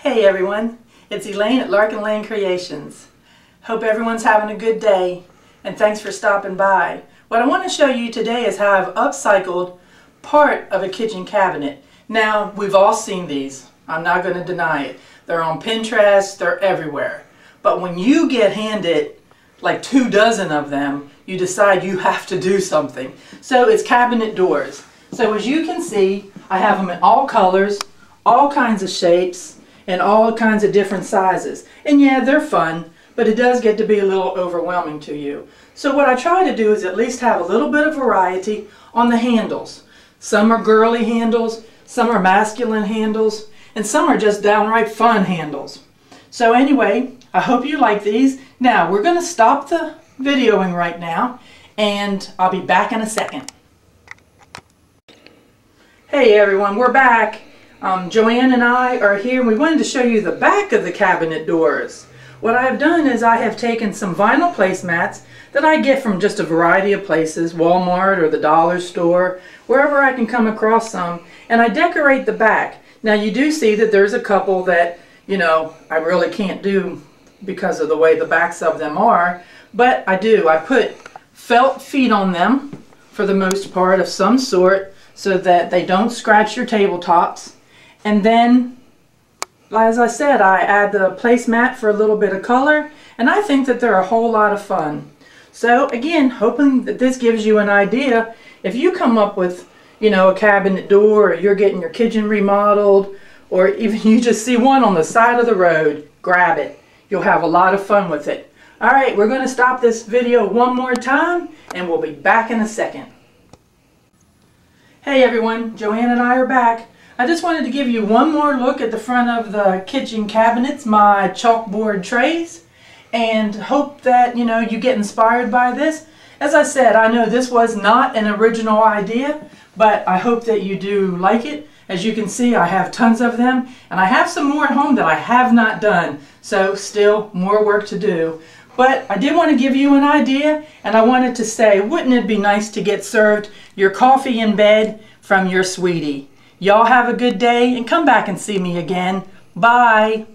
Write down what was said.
Hey everyone, it's Elaine at Larkin Lane Creations. Hope everyone's having a good day and thanks for stopping by. What I want to show you today is how I've upcycled part of a kitchen cabinet. Now, we've all seen these. I'm not going to deny it. They're on Pinterest, they're everywhere. But when you get handed like 24 of them, you decide you have to do something. So it's cabinet doors. So as you can see, I have them in all colors, all kinds of shapes, and all kinds of different sizes. And yeah, they're fun, but it does get to be a little overwhelming to you. So what I try to do is at least have a little bit of variety on the handles. Some are girly handles, some are masculine handles, and some are just downright fun handles. So anyway, I hope you like these. Now, we're going to stop the videoing right now, and I'll be back in a second. Hey everyone, we're back. Joanne and I are here, and we wanted to show you the back of the cabinet doors. What I've done is I have taken some vinyl placemats that I get from just a variety of places, Walmart or the dollar store, wherever I can come across some, and I decorate the back. Now you do see that there's a couple that, you know, I really can't do because of the way the backs of them are, but I do. I put felt feet on them for the most part of some sort so that they don't scratch your tabletops. And then, as I said, I add the placemat for a little bit of color, and I think that they're a whole lot of fun. So again, hoping that this gives you an idea. If you come up with, you know, a cabinet door, or you're getting your kitchen remodeled, or even you just see one on the side of the road, grab it. You'll have a lot of fun with it. All right, we're going to stop this video one more time, and we'll be back in a second. Hey everyone, Joanne and I are back. I just wanted to give you one more look at the front of the kitchen cabinets, my chalkboard trays, and hope that, you know, you get inspired by this. As I said, I know this was not an original idea, but I hope that you do like it. As you can see, I have tons of them, and I have some more at home that I have not done, so still more work to do. But I did want to give you an idea, and I wanted to say, wouldn't it be nice to get served your coffee in bed from your sweetie? Y'all have a good day, and come back and see me again. Bye.